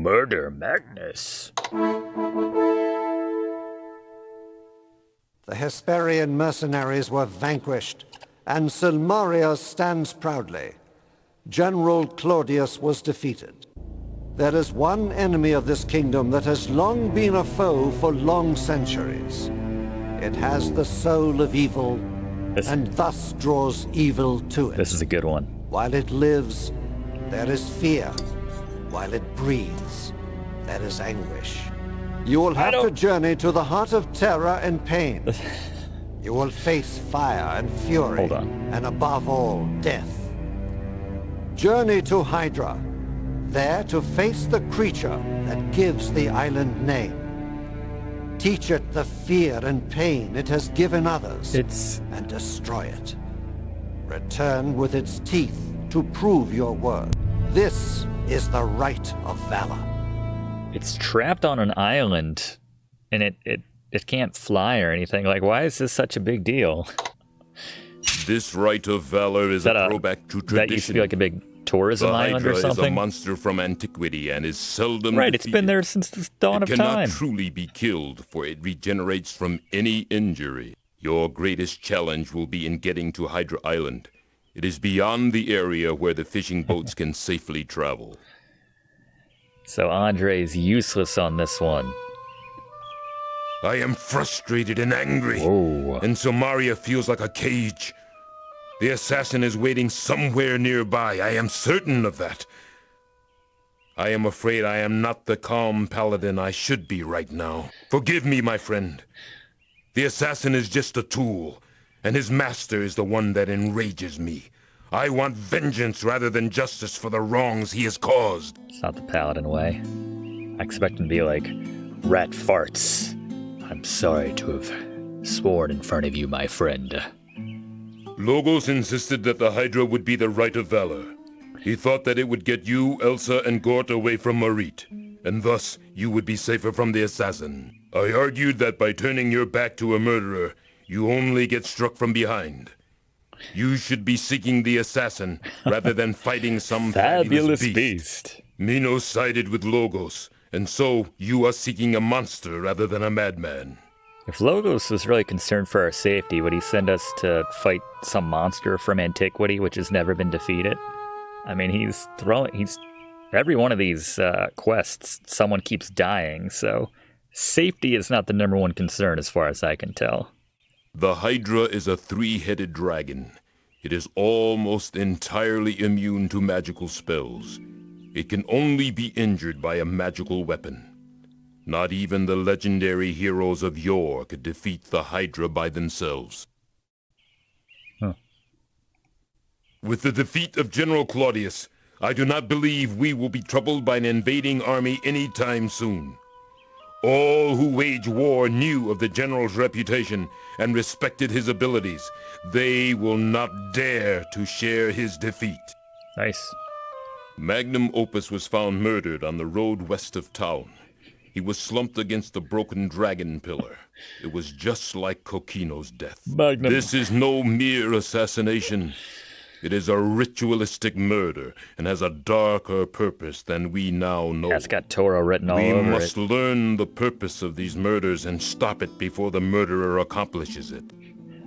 murder Magnus. The Hesperian mercenaries were vanquished, and Silmaria stands proudly. General Claudius was defeated. There is one enemy of this kingdom that has long been a foe for long centuries. It has the soul of evil, and thus draws evil to it. This is a good one. While it lives, there is fear. While it breathes, there is anguish. You will have to journey to the heart of terror and pain. You will face fire and fury. Hold on. And above all, death. Journey to Hydra, there to face the creature that gives the island name. Teach it the fear and pain it has given others, and destroy it. Return with its teeth to prove your word. This is the Rite of Valor. It's trapped on an island, and it can't fly or anything. Like, why is this such a big deal? This Rite of Valor is a throwback to tradition. That used to be like a big tourism island or something? The Hydra is a monster from antiquity and is seldom Right, defeated. it's been there since the dawn of time. It cannot truly be killed, for it regenerates from any injury. Your greatest challenge will be in getting to Hydra Island. It is beyond the area where the fishing boats can safely travel. So Andre's useless on this one. I am frustrated and angry. Whoa. And Silmaria feels like a cage. The assassin is waiting somewhere nearby. I am certain of that. I am afraid I am not the calm paladin I should be right now. Forgive me, my friend. The assassin is just a tool, and his master is the one that enrages me. I want vengeance rather than justice for the wrongs he has caused. It's not the paladin way. I expect him to be like, rat farts. I'm sorry to have sworn in front of you, my friend. Logos insisted that the Hydra would be the Rite of Valor. He thought that it would get you, Elsa, and Gort away from Marit, and thus you would be safer from the assassin. I argued that by turning your back to a murderer, you only get struck from behind. You should be seeking the assassin rather than fighting some fabulous beast. Minos sided with Logos, and so you are seeking a monster rather than a madman. If Logos was really concerned for our safety, would he send us to fight some monster from antiquity which has never been defeated? I mean, every one of these quests, someone keeps dying, so safety is not the number one concern as far as I can tell. The Hydra is a three-headed dragon. It is almost entirely immune to magical spells. It can only be injured by a magical weapon. Not even the legendary heroes of yore could defeat the Hydra by themselves. Huh. With the defeat of General Claudius, I do not believe we will be troubled by an invading army anytime soon. All who wage war knew of the general's reputation and respected his abilities. They will not dare to share his defeat. Nice. Magnum Opus was found murdered on the road west of town. He was slumped against a broken dragon pillar. It was just like Kokino's death. Magnum. This is no mere assassination. It is a ritualistic murder and has a darker purpose than we now know. That's got Toro written all over it. We must learn the purpose of these murders and stop it before the murderer accomplishes it.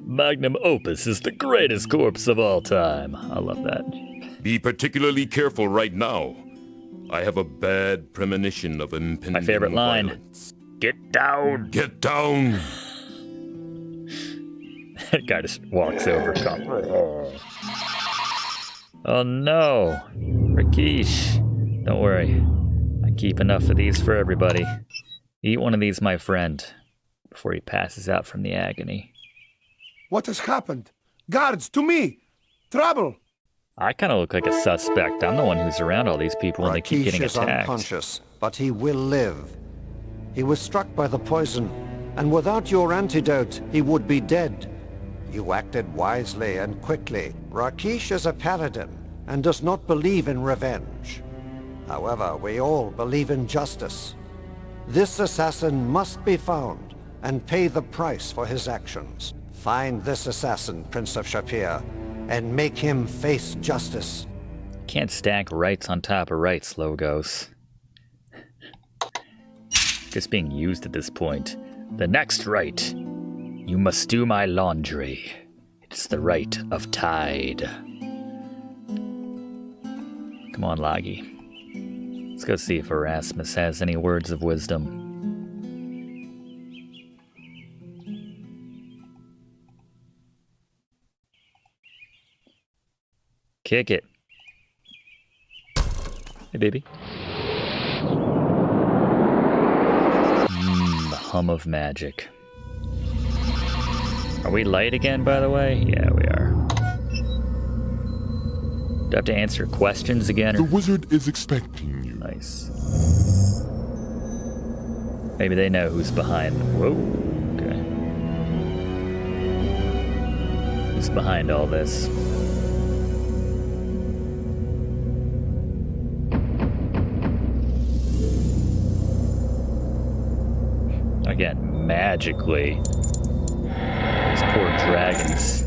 Magnum Opus is the greatest corpse of all time. I love that. Be particularly careful right now. I have a bad premonition of impending My favorite line. violence. Get down! Get down! That guy just walks over. Oh no! Rakesh! Don't worry. I keep enough of these for everybody. Eat one of these, my friend, before he passes out from the agony. What has happened? Guards, to me! Trouble! I kind of look like a suspect. I'm the one who's around all these people and they keep getting Rakesh is attacked. unconscious, but he will live. He was struck by the poison, and without your antidote, he would be dead. You acted wisely and quickly. Rakesh is a paladin and does not believe in revenge. However, we all believe in justice. This assassin must be found and pay the price for his actions. Find this assassin, Prince of Shapir, and make him face justice. Can't stack rights on top of rights, Logos. Just being used at this point. The next rite. You must do my laundry. It's the rite of tide. Come on, Lagi. Let's go see if Arasmus has any words of wisdom. Kick it. Hey, baby. The hum of magic. Are we light again, by the way? Yeah, we are. Do I have to answer questions again? The wizard is expecting you. Nice. Maybe they know who's behind. Whoa. Okay. Who's behind all this? Again, magically. These poor dragons.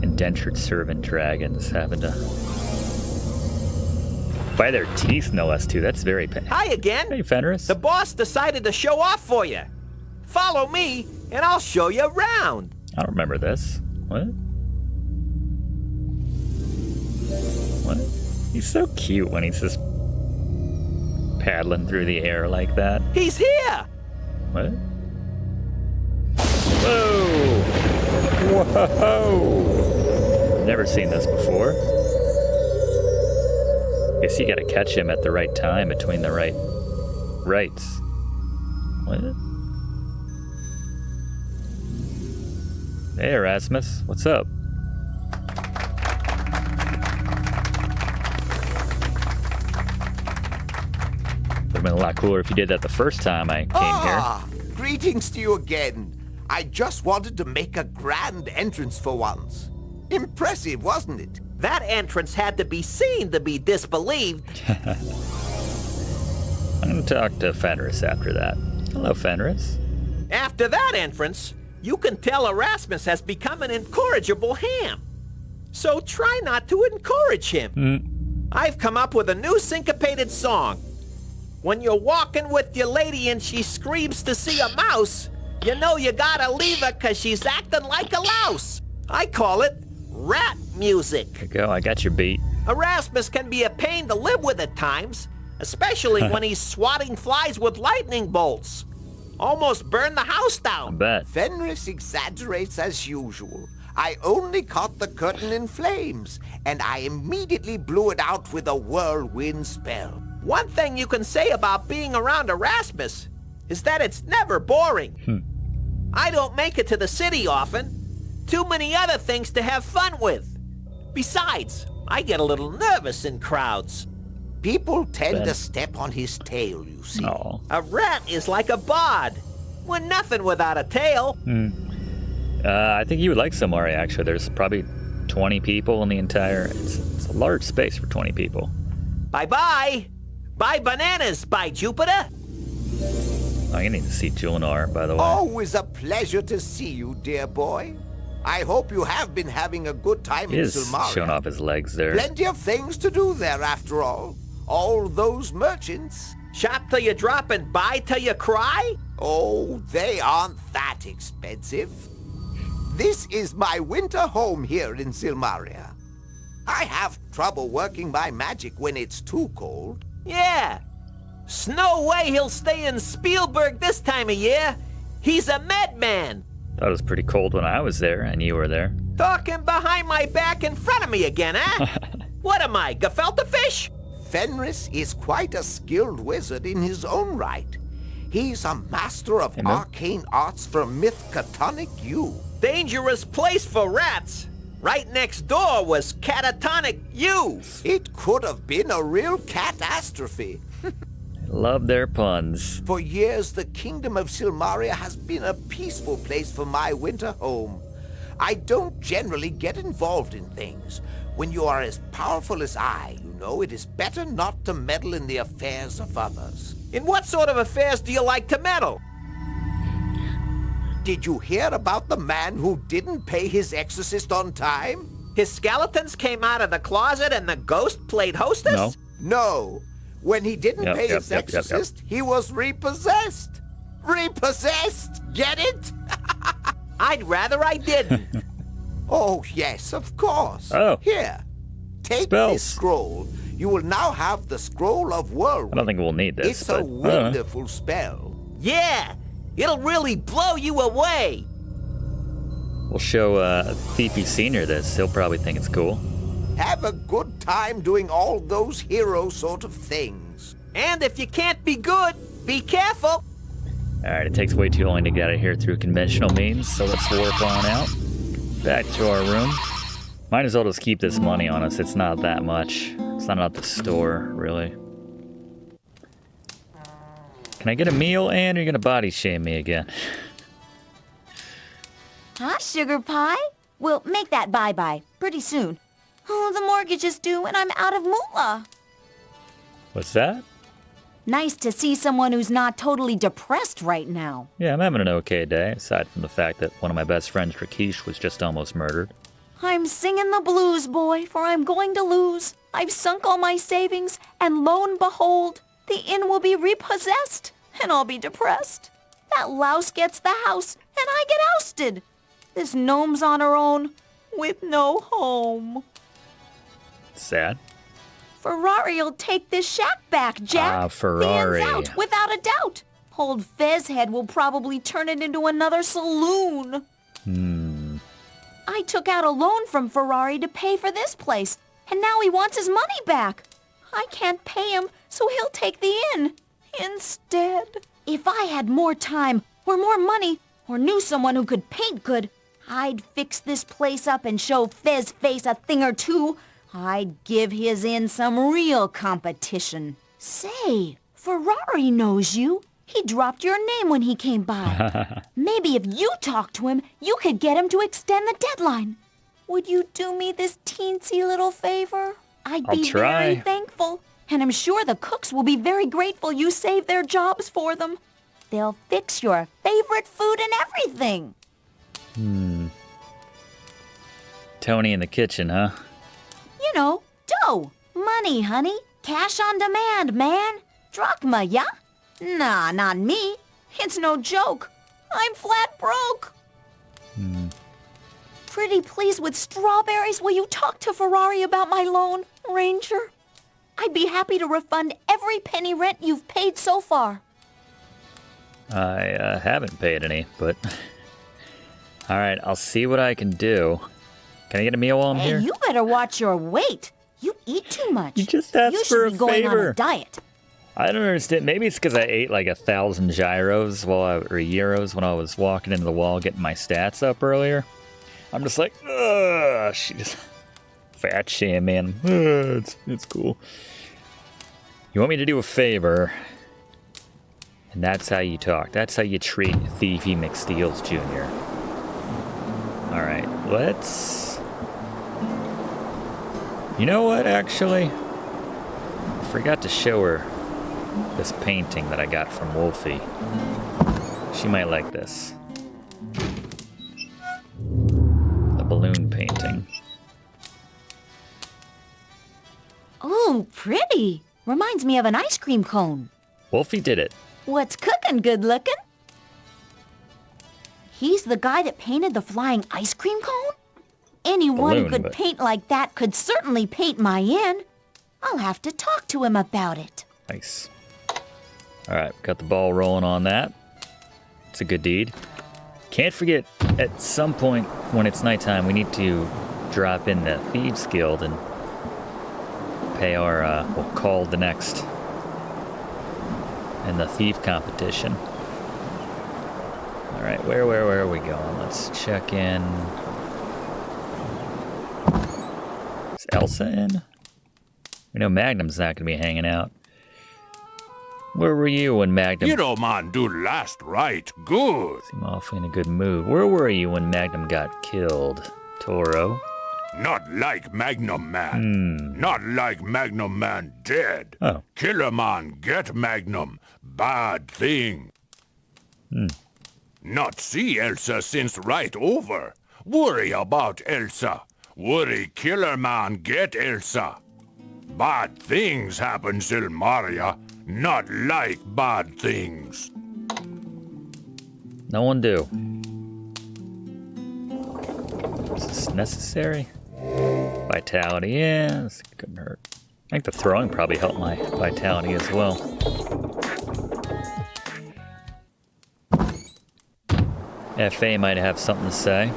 Indentured servant dragons having to by their teeth, no less, too. That's very Hi again. Hey, Fenris. The boss decided to show off for you. Follow me, and I'll show you around. I don't remember this. What? What? He's so cute when he's just paddling through the air like that. He's here. What? Whoa! Whoa! Never seen this before. Guess you gotta catch him at the right time between the rights. What? Hey, Arasmus. What's up? Would've been a lot cooler if you did that the first time I came here. Greetings to you again. I just wanted to make a grand entrance for once. Impressive, wasn't it? That entrance had to be seen to be disbelieved. I'm gonna talk to Fenris after that. Hello, Fenris. After that entrance, you can tell Arasmus has become an incorrigible ham. So try not to encourage him. I've come up with a new syncopated song. When you're walking with your lady and she screams to see a mouse, you know you gotta leave her 'cause she's acting like a louse. I call it rat music. There you go, I got your beat. Arasmus can be a pain to live with at times, especially when he's swatting flies with lightning bolts. Almost burned the house I down. bet. Fenris exaggerates as usual. I only caught the curtain in flames, and I immediately blew it out with a whirlwind spell. One thing you can say about being around Arasmus is that it's never boring. I don't make it to the city often. Too many other things to have fun with. Besides, I get a little nervous in crowds. People tend Ben. to step on his tail, you see. Aw. A rat is like a bod. We're nothing without a tail. I think you would like Samaria, actually. There's probably 20 people in the entire... It's a large space for 20 people. Bye-bye. Bye bananas, by Jupiter. Oh, you need to see Julinar, by the way. Always a pleasure to see you, dear boy. I hope you have been having a good time He in is Silmaria. showing off his legs there. Plenty of things to do there, after all. All those merchants. Shop till you drop and buy till you cry? Oh, they aren't that expensive. This is my winter home here in Silmaria. I have trouble working my magic when it's too cold. Yeah. No way he'll stay in Spielberg this time of year. He's a madman. Thought it was pretty cold when I was there, and you were there. Talking behind my back in front of me again, huh? What am I, gefilte fish? Fenris is quite a skilled wizard in his own right. He's a master of Amen. arcane arts from Mythcatonic U. Dangerous place for rats. Right next door was Catatonic U. It could have been a real catastrophe. Love their puns. For years, the kingdom of Silmaria has been a peaceful place for my winter home. I don't generally get involved in things. When you are as powerful as I, you know, it is better not to meddle in the affairs of others. In what sort of affairs do you like to meddle? Did you hear about the man who didn't pay his exorcist on time? His skeletons came out of the closet and the ghost played hostess? No. No. When he didn't pay his exorcist, he was repossessed. Repossessed! Get it? I'd rather I didn't. Oh, yes, of course. Oh. Here, take Spells. this scroll. You will now have the Scroll of Whirlwind. I don't think we'll need this. It's but, a wonderful spell. Yeah, it'll really blow you away. We'll show Thiefy Sr. this. He'll probably think it's cool. Have a good time doing all those hero sort of things. And if you can't be good, be careful. Alright, it takes way too long to get out of here through conventional means, so let's warp on out. Back to our room. Might as well just keep this money on us. It's not that much. It's not at the store, really. Can I get a meal, and you're gonna body shame me again? Huh, sugar pie? We'll make that bye-bye pretty soon. Oh, the mortgage is due and I'm out of moolah. What's that? Nice to see someone who's not totally depressed right now. Yeah, I'm having an okay day, aside from the fact that one of my best friends, Rakesh, was just almost murdered. I'm singing the blues, boy, for I'm going to lose. I've sunk all my savings, and lo and behold, the inn will be repossessed, and I'll be depressed. That louse gets the house, and I get ousted. This gnome's on her own, with no home. Sad. Ferrari'll take this shack back, Jack. Ah, Ferrari. The inn's out, without a doubt. Old Fezhead will probably turn it into another saloon. I took out a loan from Ferrari to pay for this place, and now he wants his money back. I can't pay him, so he'll take the inn instead. If I had more time, or more money, or knew someone who could paint good, I'd fix this place up and show Fez Face a thing or two. I'd give his inn some real competition. Say, Ferrari knows you. He dropped your name when he came by. Maybe if you talk to him, you could get him to extend the deadline. Would you do me this teensy little favor? I'd be very thankful. And I'm sure the cooks will be very grateful you saved their jobs for them. They'll fix your favorite food and everything. Tony in the kitchen, huh? You know, dough. Money, honey. Cash on demand, man. Drachma, yeah? Nah, not me. It's no joke. I'm flat broke. Pretty pleased with strawberries. Will you talk to Ferrari about my loan, Ranger? I'd be happy to refund every penny rent you've paid so far. I haven't paid any, but... Alright, I'll see what I can do. Can I get a meal while I'm here? You better watch your weight. You eat too much. You just asked for a favor. You should be going on a diet. I don't understand. Maybe it's because I ate like 1,000 gyros or euros when I was walking into the wall getting my stats up earlier. I'm just like, ugh, she just fat shame, man. It's cool. You want me to do a favor, and that's how you talk. That's how you treat Thiefy McSteels Jr. All right, let's. You know what? Actually, I forgot to show her this painting that I got from Wolfie. She might like this. The balloon painting. Ooh, pretty. Reminds me of an ice cream cone. Wolfie did it. What's cooking, good looking? He's the guy that painted the flying ice cream cone? Anyone who could paint like that could certainly paint my inn. I'll have to talk to him about it. Nice. All right, got the ball rolling on that. It's a good deed. Can't forget, at some point when it's nighttime, we need to drop in the Thieves Guild and pay our, we'll call the next in the thief competition. All right, where are we going? Let's check in. Is Elsa in? We know Magnum's not going to be hanging out. Where were you when Magnum... Hero man do last right. Good. Seem awfully in a good mood. Where were you when Magnum got killed, Toro? Not like Magnum Man. Not like Magnum Man dead. Oh. Killer man get Magnum. Bad thing. Not see Elsa since right over. Worry about Elsa. Worry Killer Man get Elsa. Bad things happen, Silmaria. Not like bad things. No one do. Is this necessary? Vitality, yeah, this couldn't hurt. I think the throwing probably helped my vitality as well. FA might have something to say.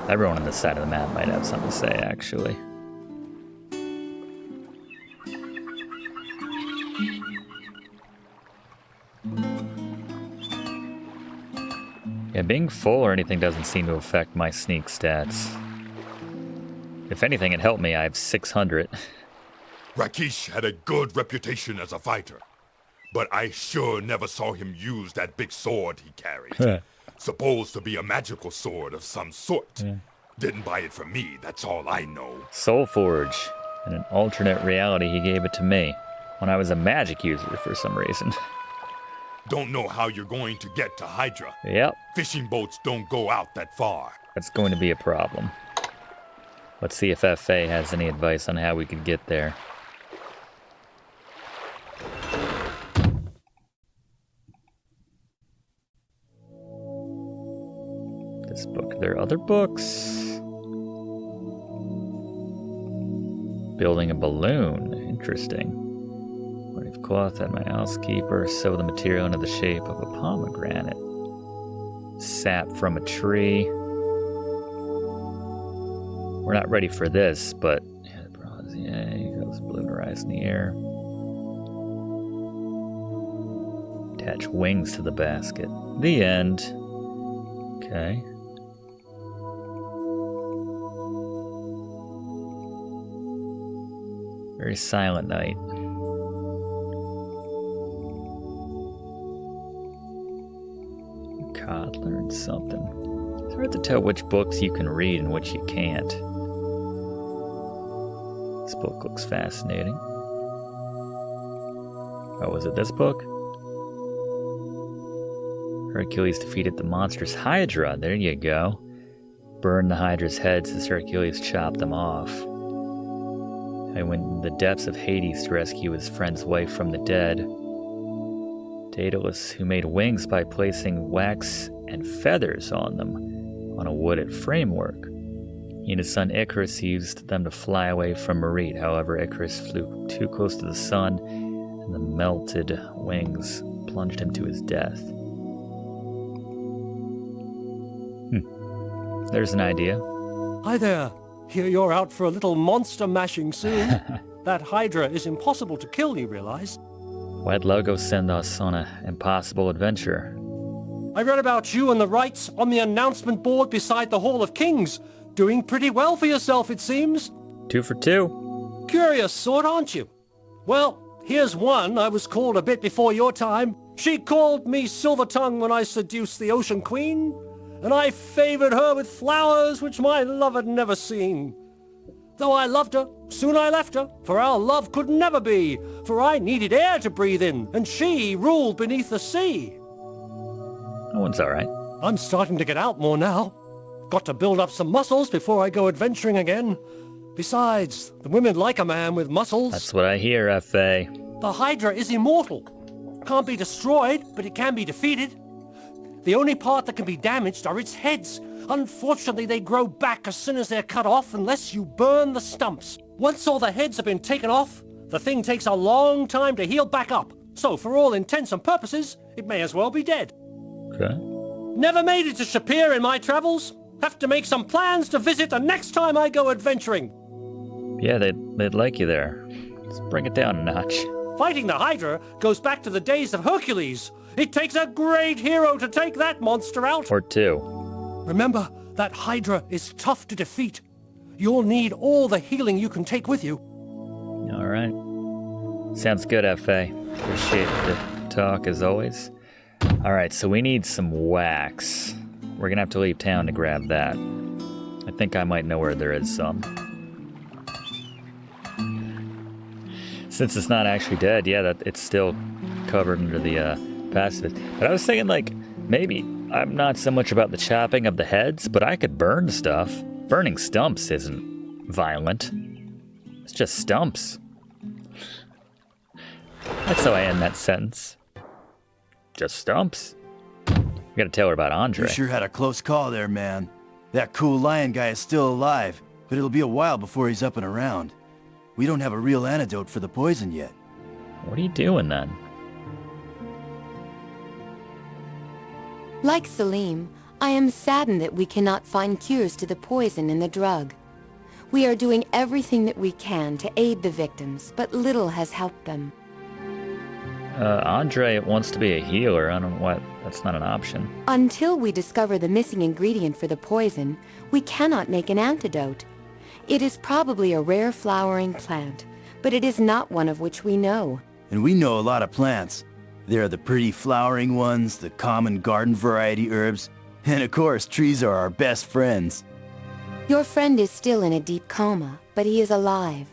Everyone on this side of the map might have something to say, actually. Yeah, being full or anything doesn't seem to affect my sneak stats. If anything, it helped me. I have 600. Rakish had a good reputation as a fighter, but I sure never saw him use that big sword he carried. Supposed to be a magical sword of some sort. Yeah. Didn't buy it from me, that's all I know. Soul Forge. In an alternate reality, he gave it to me when I was a magic user for some reason. Don't know how you're going to get to Hydra. Yep. Fishing boats don't go out that far. That's going to be a problem. Let's see if FA has any advice on how we could get there. This book. There are other books. Building a balloon. Interesting. Of cloth at my housekeeper, sew the material into the shape of a pomegranate. Sap from a tree. We're not ready for this, but yeah, goes balloon rise in the air. Attach wings to the basket. The end. Okay. Very silent night. God, learn something. It's hard to tell which books you can read and which you can't. This book looks fascinating. Oh, was it this book? Hercules defeated the monstrous Hydra. There you go. Burned the Hydra's heads as Hercules chopped them off. I went in the depths of Hades to rescue his friend's wife from the dead. Daedalus, who made wings by placing wax and feathers on them on a wooded framework. He and his son Icarus used them to fly away from Merite. However, Icarus flew too close to the sun, and the melted wings plunged him to his death. There's an idea. Hi there. Hear you're out for a little monster mashing soon. That Hydra is impossible to kill, you realize? Why'd Logo send us on an impossible adventure? I read about you and the rites on the announcement board beside the Hall of Kings. Doing pretty well for yourself, it seems. 2 for 2. Curious sort, aren't you? Well, here's one I was called a bit before your time. She called me Silver Tongue when I seduced the Ocean Queen, and I favored her with flowers which my love had never seen. Though I loved her, soon I left her, for our love could never be, for I needed air to breathe in, and she ruled beneath the sea. That one's all right. I'm starting to get out more now. Got to build up some muscles before I go adventuring again. Besides, the women like a man with muscles. That's what I hear, F.A. The Hydra is immortal. Can't be destroyed, but it can be defeated. The only part that can be damaged are its heads. Unfortunately, they grow back as soon as they're cut off unless you burn the stumps. Once all the heads have been taken off, the thing takes a long time to heal back up. So for all intents and purposes, it may as well be dead. Okay. Never made it to Shapir in my travels. Have to make some plans to visit the next time I go adventuring. Yeah, they'd like you there. Let's bring it down a notch. Fighting the Hydra goes back to the days of Hercules. It takes a great hero to take that monster out. Or 2. Remember, that Hydra is tough to defeat. You'll need all the healing you can take with you. All right. Sounds good, F.A. Appreciate the talk, as always. All right, so we need some wax. We're gonna have to leave town to grab that. I think I might know where there is some. Since it's not actually dead, yeah, that it's still covered under the Pacifist. But I was thinking, like, maybe I'm not so much about the chopping of the heads, but I could burn stuff. Burning stumps isn't violent. It's just stumps. That's how I end that sentence. Just stumps. You gotta tell her about Andre. You sure had a close call there, man. That cool lion guy is still alive, but it'll be a while before he's up and around. We don't have a real antidote for the poison yet. What are you doing then? Like Salim, I am saddened that we cannot find cures to the poison in the drug. We are doing everything that we can to aid the victims, but little has helped them. Andre wants to be a healer. I don't know what. That's not an option. Until we discover the missing ingredient for the poison, we cannot make an antidote. It is probably a rare flowering plant, but it is not one of which we know. And we know a lot of plants. There are the pretty flowering ones, the common garden variety herbs, and of course, trees are our best friends. Your friend is still in a deep coma, but he is alive.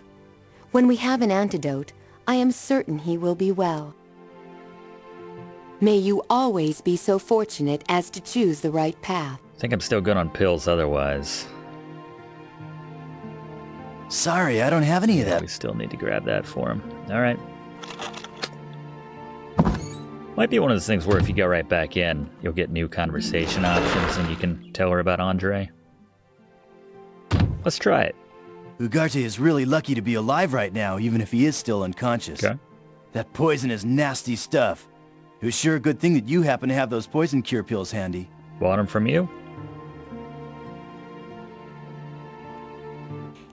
When we have an antidote, I am certain he will be well. May you always be so fortunate as to choose the right path. I think I'm still good on pills otherwise. Sorry, I don't have any of that. We still need to grab that for him. Alright. Might be one of those things where if you go right back in, you'll get new conversation options and you can tell her about Andre. Let's try it. Ugarte is really lucky to be alive right now, even if he is still unconscious. Okay. That poison is nasty stuff. It was sure a good thing that you happen to have those poison cure pills handy. Bought them from you?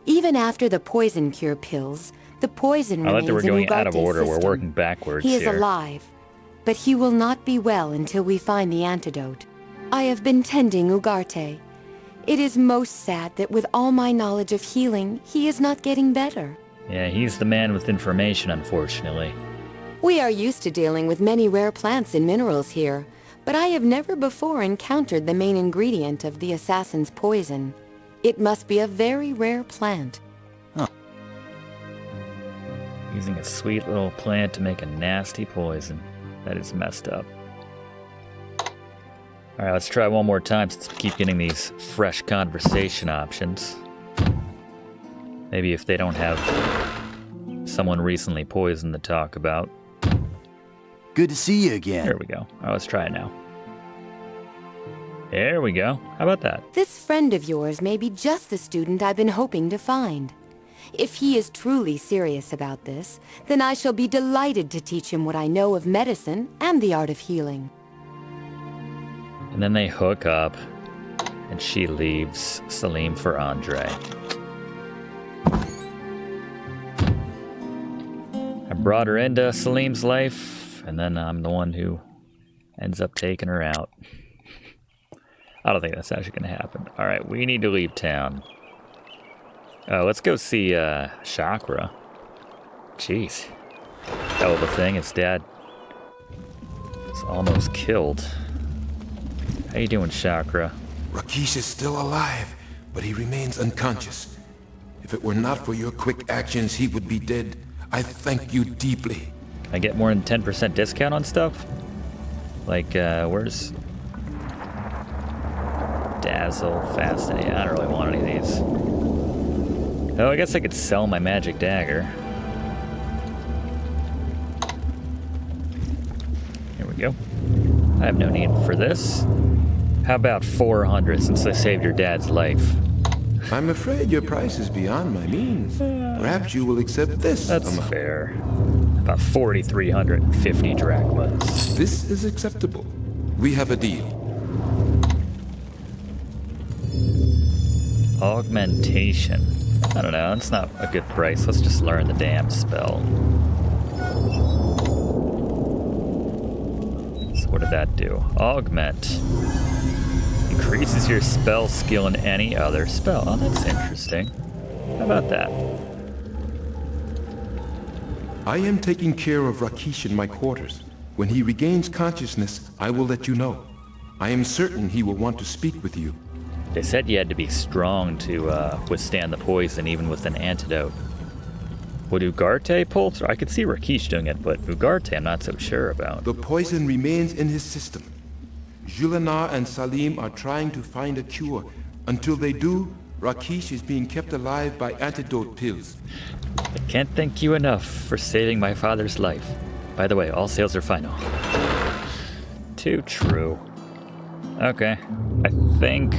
Even after the poison cure pills, the poison I like remains that we're going in out of Ugarte's order. system. We're working backwards He is here. alive, but he will not be well until we find the antidote. I have been tending Ugarte. It is most sad that with all my knowledge of healing, he is not getting better. Yeah, he's the man with information, unfortunately. We are used to dealing with many rare plants and minerals here, but I have never before encountered the main ingredient of the assassin's poison. It must be a very rare plant. Huh. Using a sweet little plant to make a nasty poison. That is messed up. Alright, let's try one more time since we keep getting these fresh conversation options. Maybe if they don't have someone recently poisoned to talk about. Good to see you again. There we go. Alright, let's try it now. There we go. How about that? This friend of yours may be just the student I've been hoping to find. If he is truly serious about this, then I shall be delighted to teach him what I know of medicine and the art of healing. And then they hook up, and she leaves Salim for Andre. I brought her into Salim's life, and then I'm the one who ends up taking her out. I don't think that's actually going to happen. Alright, we need to leave town. Let's go see Chakra. Jeez. Hell of a thing, his dad was almost killed. How you doing, Chakra? Rakesh is still alive, but he remains unconscious. If it were not for your quick actions, he would be dead. I thank you deeply. Can I get more than 10% discount on stuff? Like, where's... Dazzle, Fascinate. I don't really want any of these. Oh, I guess I could sell my magic dagger. Here we go. I have no need for this. How about 400 since I saved your dad's life? I'm afraid your price is beyond my means. Perhaps you will accept this. That's fair. About 4,350 drachmas. This is acceptable. We have a deal. Augmentation. I don't know, it's not a good price. Let's just learn the damn spell. So what did that do? Augment. Increases your spell skill in any other spell. Oh, that's interesting. How about that? I am taking care of Rakesh in my quarters. When he regains consciousness, I will let you know. I am certain he will want to speak with you. They said you had to be strong to withstand the poison, even with an antidote. Would Ugarte pull through? I could see Rakesh doing it, but Ugarte I'm not so sure about. The poison remains in his system. Julinar and Salim are trying to find a cure. Until they do, Rakesh is being kept alive by antidote pills. I can't thank you enough for saving my father's life. By the way, all sales are final. Too true. Okay, I think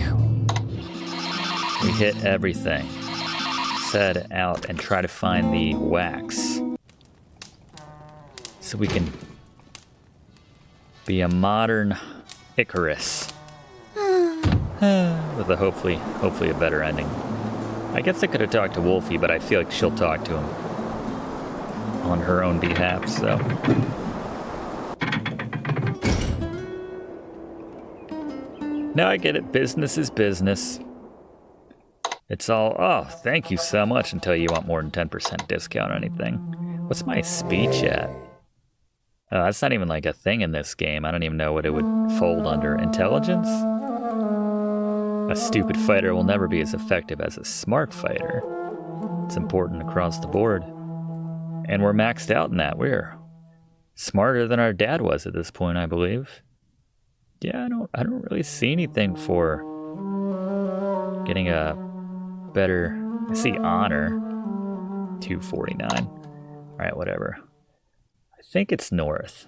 we hit everything. Let's head out and try to find the wax. So we can be a modern Icarus. With a hopefully a better ending. I guess I could have talked to Wolfie, but I feel like she'll talk to him on her own behalf, so. Now I get it, business is business. It's all, oh, thank you so much until you want more than 10% discount or anything. What's my speech at? Oh, that's not even like a thing in this game. I don't even know what it would fold under. Intelligence? A stupid fighter will never be as effective as a smart fighter. It's important across the board. And we're maxed out in that. We're smarter than our dad was at this point, I believe. Yeah, I don't really see anything for getting a better, I see honor, 249. All right, whatever. I think it's north.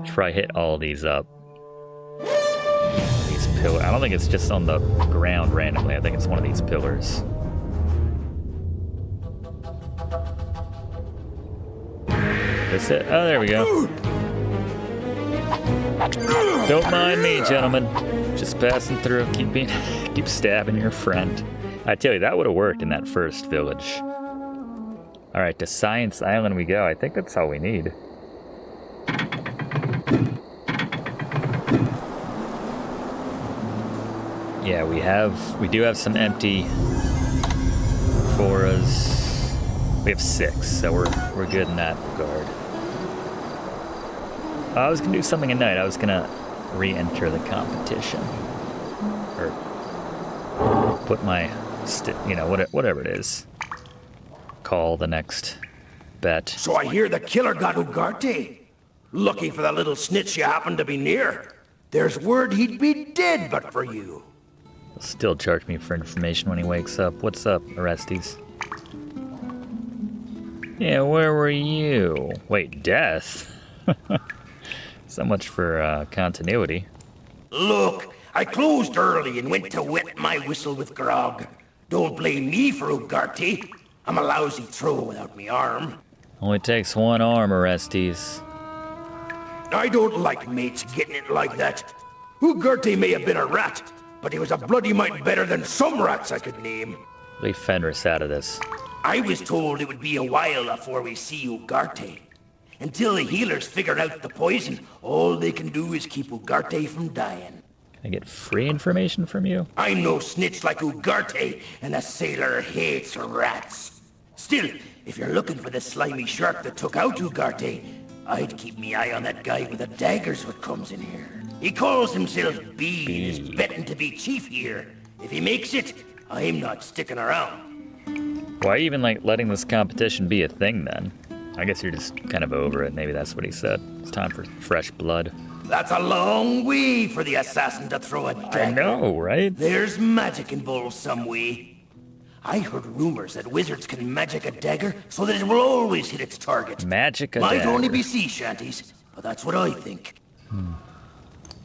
Try hit all these up. These pillars. I don't think it's just on the ground randomly. I think it's one of these pillars. That's it. Oh, there we go. Don't mind me, gentlemen. Just passing through. Keep stabbing your friend. I tell you, that would have worked in that first village. All right, to Science Island we go. I think that's all we need. Yeah, we do have some empty foras. We have 6, so we're good in that regard. I was gonna do something at night. I was gonna re-enter the competition, or put my, whatever it is. Call the next bet. So I hear the killer got Ugarte. Lucky for the little snitch you happen to be near. There's word he'd be dead but for you. He'll still charge me for information when he wakes up. What's up, Orestes? Yeah, where were you? Wait, death? So much for continuity. Look, I closed early and went to wet my whistle with grog. Don't blame me for Ugarte. I'm a lousy throw without me arm. Only takes one arm, Orestes. I don't like mates getting it like that. Ugarte may have been a rat, but he was a bloody mite better than some rats I could name. Leave Fenris out of this. I was told it would be a while before we see Ugarte. Until the healers figure out the poison, all they can do is keep Ugarte from dying. Can I get free information from you? I'm no snitch like Ugarte, and a sailor hates rats. Still, if you're looking for the slimy shark that took out Ugarte, I'd keep me eye on that guy with the daggers what comes in here. He calls himself Bede and is betting to be chief here. If he makes it, I'm not sticking around. Why even letting this competition be a thing then? I guess you're just kind of over it. Maybe that's what he said. It's time for fresh blood. That's a long way for the assassin to throw a dagger. I know, right? There's magic involved some way. I heard rumors that wizards can magic a dagger so that it will always hit its target. Magic a dagger? Might only be sea shanties, but that's what I think.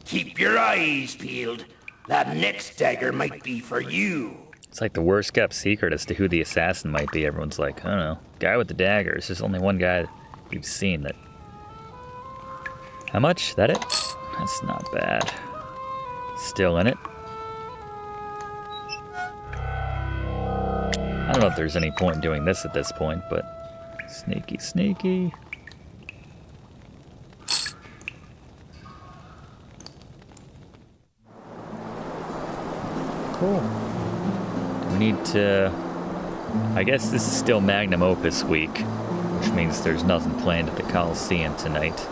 Keep your eyes peeled. That next dagger might be for you. It's like the worst kept secret as to who the assassin might be. Everyone's like, I don't know, guy with the daggers. There's only one guy we've seen that. How much? That it? That's not bad. Still in it. I don't know if there's any point in doing this at this point, but sneaky, sneaky. Cool. We need to... I guess this is still Magnum Opus week, which means there's nothing planned at the Coliseum tonight.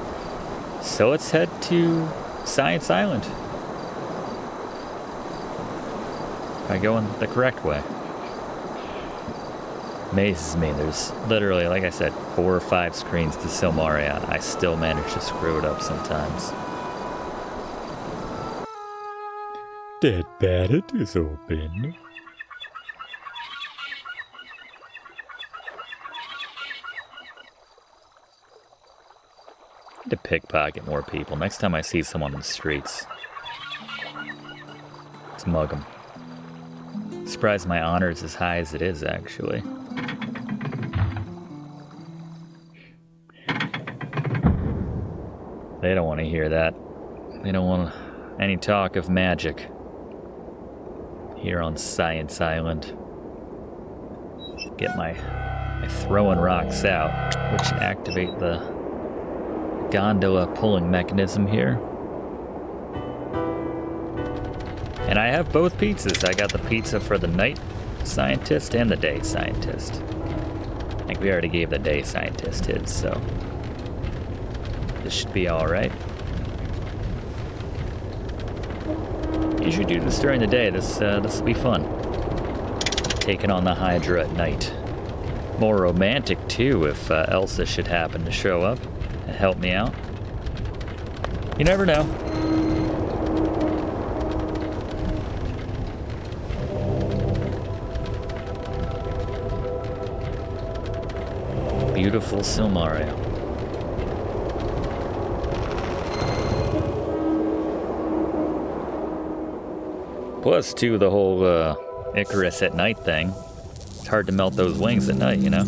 So let's head to Science Island. By going the correct way. Amazes me. There's literally, like I said, 4 or 5 screens to Silmaria. I still manage to screw it up sometimes. stead paddock is open. To pickpocket more people. Next time I see someone in the streets, let's mug them. Surprised my honor is as high as it is, actually. They don't want to hear that. They don't want any talk of magic here on Science Island. Get my throwing rocks out, which activate the gondola pulling mechanism here. And I have both pizzas. I got the pizza for the night scientist and the day scientist. I think we already gave the day scientist his, so this should be alright. Usually do this during the day. This will be fun. Taking on the Hydra at night. More romantic too if Elsa should happen to show up and help me out. You never know. Beautiful Silmaria. Plus, too, the whole Icarus at night thing. It's hard to melt those wings at night, you know?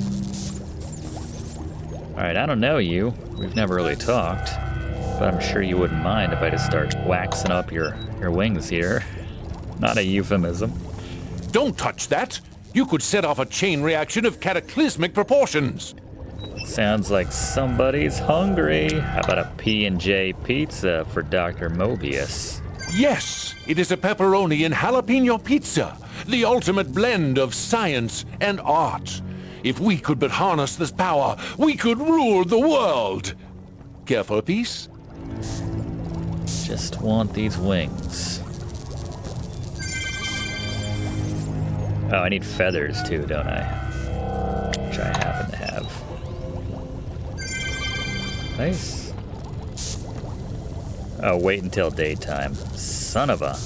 Alright, I don't know you. We've never really talked. But I'm sure you wouldn't mind if I just start waxing up your wings here. Not a euphemism. Don't touch that! You could set off a chain reaction of cataclysmic proportions. Sounds like somebody's hungry. How about a P&J pizza for Dr. Mobius? Yes, it is a pepperoni and jalapeno pizza, the ultimate blend of science and art. If we could but harness this power, we could rule the world. Care for a piece? Just want these wings. Oh, I need feathers too, don't I? Which I happen to have. Nice. Oh, wait until daytime. Son of a...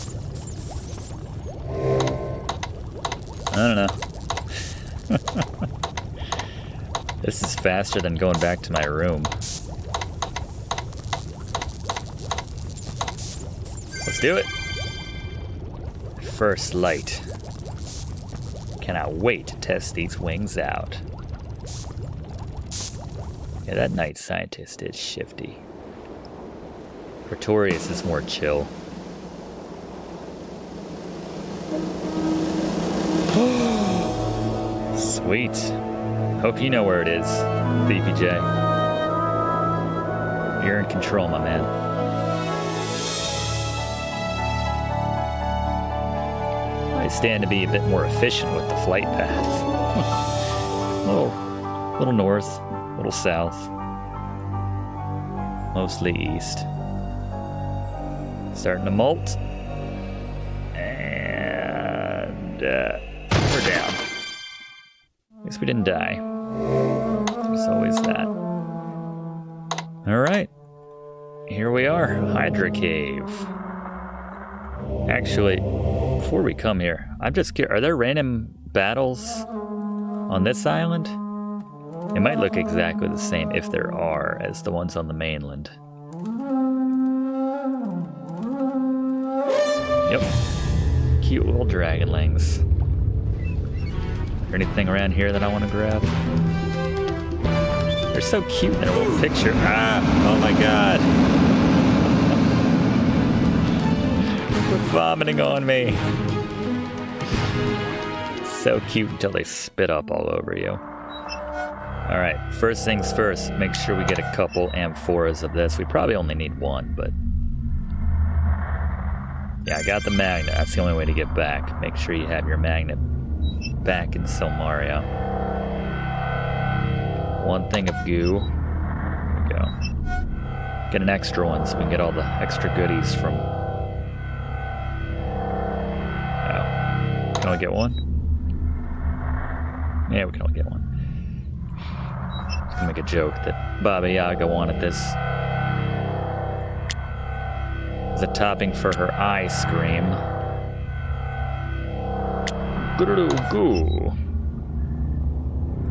I don't know. This is faster than going back to my room. Let's do it. First light. Cannot wait to test these wings out. Yeah, that night scientist is shifty. Pretorius is more chill. Sweet. Hope you know where it is, Thiefy J. You're in control, my man. I stand to be a bit more efficient with the flight path. little north, little south. Mostly east. Starting to molt. And we're down. At least we didn't die. There's always that. Alright. Here we are. Hydra Cave. Actually, before we come here, I'm just curious. Are there random battles on this island? It might look exactly the same, if there are, as the ones on the mainland. Yep. Cute little dragonlings. Is there anything around here that I want to grab? They're so cute in their little picture. Ah! Oh my god! Quit vomiting on me. So cute until they spit up all over you. Alright, first things first, make sure we get a couple amphoras of this. We probably only need one, but... yeah, I got the magnet. That's the only way to get back. Make sure you have your magnet back in Silmaria. One thing of goo. There we go. Get an extra one so we can get all the extra goodies from... oh. Can I get one? Yeah, we can only get one. I was gonna make a joke that Baba Yaga wanted this as a topping for her ice cream. Goo.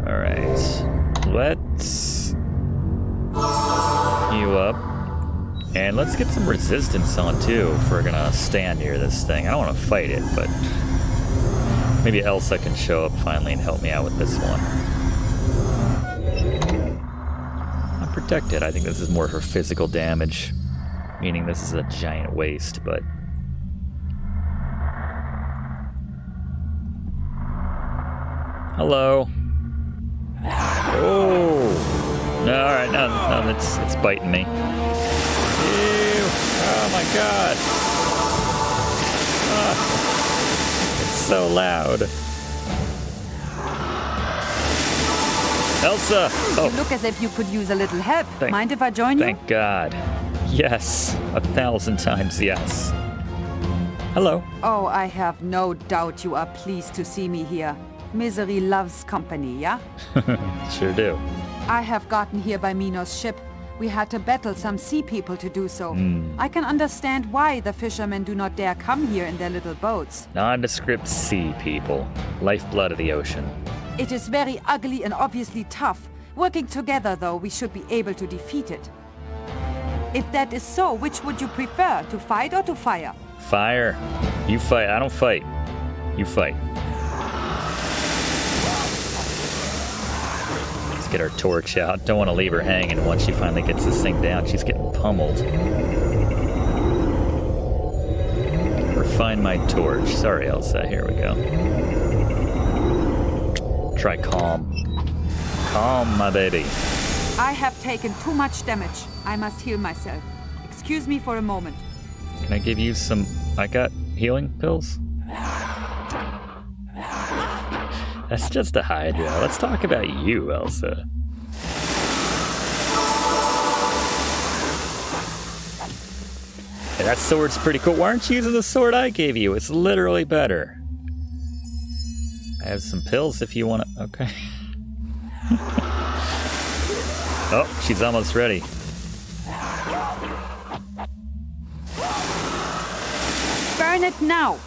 Alright. Let's heal up. And let's get some resistance on too if we're gonna stand near this thing. I don't want to fight it, but maybe Elsa can show up finally and help me out with this one. I'm protected. I think this is more for physical damage, meaning this is a giant waste, but... Hello. Oh! No, alright, no, it's biting me. Ew! Oh my god! Oh, it's so loud. Elsa! Oh. You look as if you could use a little help. Mind if I join you? Thank God. Yes. 1,000 times yes. Hello. Oh, I have no doubt you are pleased to see me here. Misery loves company, yeah? Sure do. I have gotten here by Minos' ship. We had to battle some sea people to do so. I can understand why the fishermen do not dare come here in their little boats. Nondescript sea people. Lifeblood of the ocean. It is very ugly and obviously tough. Working together, though, we should be able to defeat it. If that is so, which would you prefer, to fight or to fire? Fire. You fight. I don't fight. You fight. Let's get our torch out. Don't want to leave her hanging once she finally gets this thing down. She's getting pummeled. Refine my torch. Sorry, Elsa. Here we go. Try calm. Calm, my baby. I have taken too much damage. I must heal myself. Excuse me for a moment. Can I give you some... I got healing pills? That's just a Hydra. Let's talk about you, Elsa. Hey, that sword's pretty cool. Why aren't you using the sword I gave you? It's literally better. I have some pills if you want to... Okay. Oh, she's almost ready. Burn it now!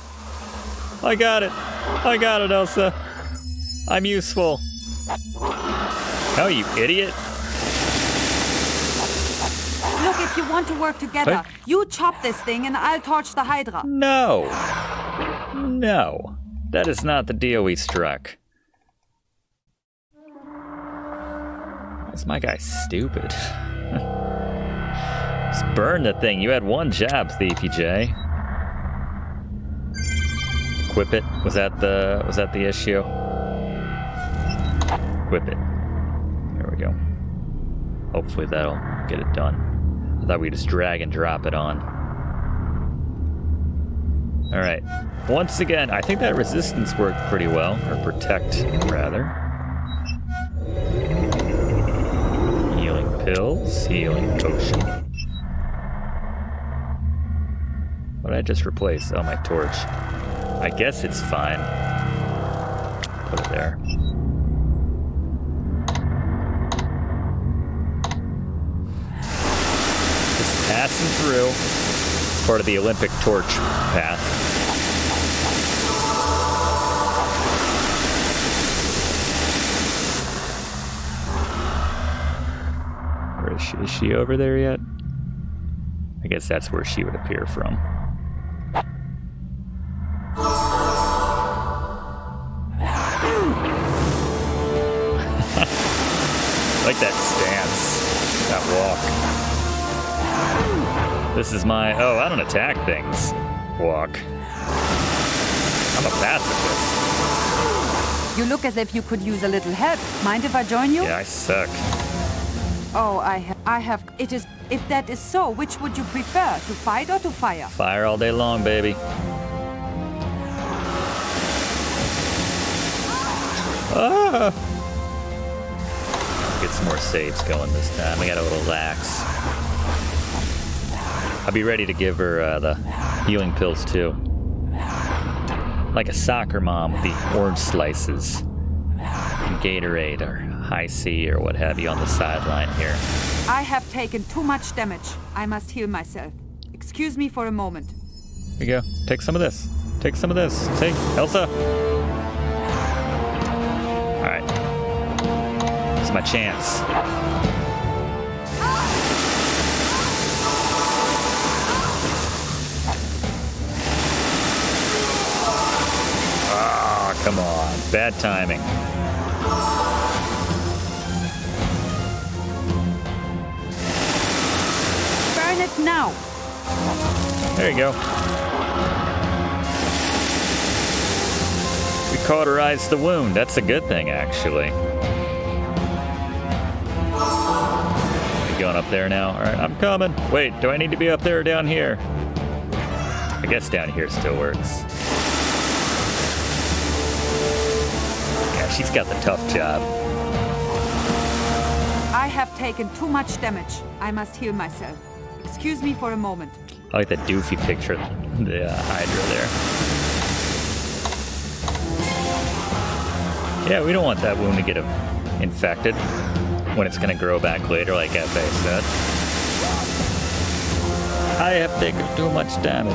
I got it. I got it, Elsa. I'm useful. Oh, you idiot. Look, if you want to work together, you chop this thing and I'll torch the Hydra. No. No. That is not the deal we struck. Is my guy stupid? Just burn the thing. You had one job, Thiefy J. Equip it. Was that the issue? Equip it. There we go. Hopefully that'll get it done. I thought we'd just drag and drop it on. Alright. Once again, I think that resistance worked pretty well. Or protect, rather. Healing pills. Healing potion. What did I just replace? Oh, my torch. I guess it's fine. Put it there. Just passing through. It's part of the Olympic torch path. Where is she? Is she over there yet? I guess that's where she would appear from. I like that stance, that walk. This is my, oh, I don't attack things, walk. I'm a pacifist. You look as if you could use a little help. Mind if I join you? Yeah, I suck. Oh, I have, it is, if that is so, which would you prefer, to fight or to fire? Fire all day long, baby. Ah! Get some more saves going this time. I got a little lax. I'll be ready to give her the healing pills too. Like a soccer mom with the orange slices. And Gatorade or High C or what have you on the sideline here. I have taken too much damage. I must heal myself. Excuse me for a moment. Here you go. Take some of this. Take some of this. See, Elsa? Here's my chance. Ah, come on. Bad timing. Burn it now. There you go. We cauterized the wound. That's a good thing, actually. You going up there now? All right, I'm coming. Wait, do I need to be up there or down here? I guess down here still works. Yeah, she's got the tough job. I have taken too much damage. I must heal myself. Excuse me for a moment. I like that doofy picture of the Hydra there. Yeah, we don't want that wound to get infected when it's going to grow back later, like F.A. said. I have taken too much damage.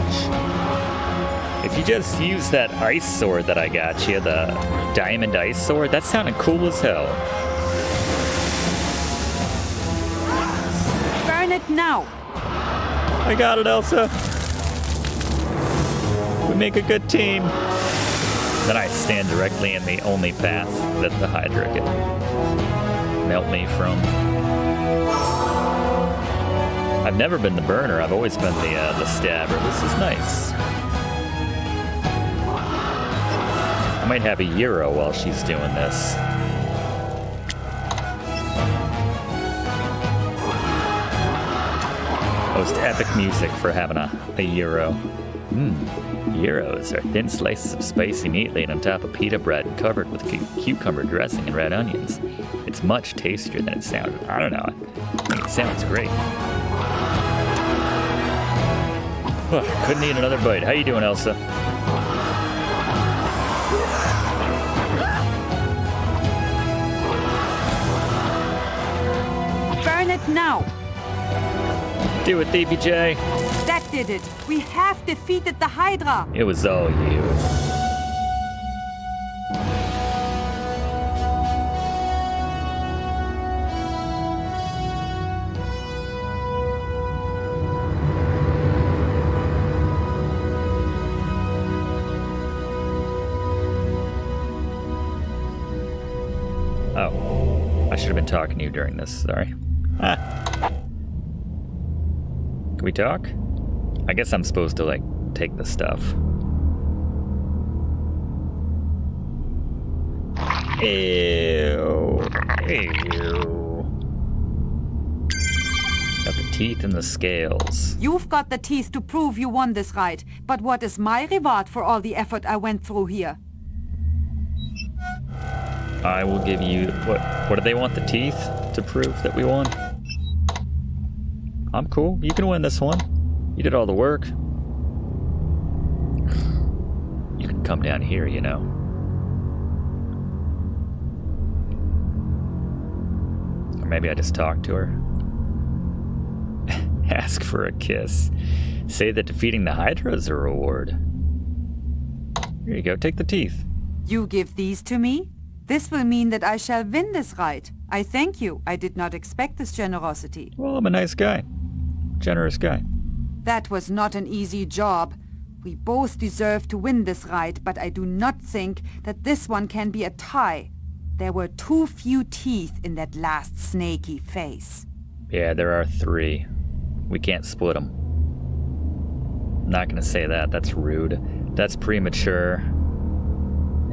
If you just use that ice sword that I got you, the diamond ice sword, that sounded cool as hell. Burn it now. I got it, Elsa. We make a good team. Then I stand directly in the only path that the Hydra can melt me from. I've never been the burner. I've always been the stabber. This is nice. I might have a euro while she's doing this. Most epic music for having a euro. Gyros are thin slices of spicy meat laid on top of pita bread covered with cucumber dressing and red onions. It's much tastier than it sounded. I don't know. It sounds great. Couldn't eat another bite. How you doing, Elsa? Burn it now. Do it, Thiefy J. That did it. We have defeated the Hydra. It was all you. Oh, I should have been talking to you during this. Sorry. Can we talk? I guess I'm supposed to, like, take the stuff. Ew. Ew. Got the teeth and the scales. You've got the teeth to prove you won this ride, but what is my reward for all the effort I went through here? I will give you... What do they want the teeth to prove that we won? I'm cool. You can win this one. You did all the work. You can come down here, you know. Or maybe I just talk to her. Ask for a kiss. Say that defeating the Hydra is a reward. Here you go. Take the teeth. You give these to me? This will mean that I shall win this ride. I thank you. I did not expect this generosity. Well, I'm a nice guy. Generous guy. That was not an easy job. We both deserve to win this ride, but I do not think that this one can be a tie. There were too few teeth in that last snaky face. Yeah, there are 3. We can't split them. I'm not gonna say that. That's rude. That's premature.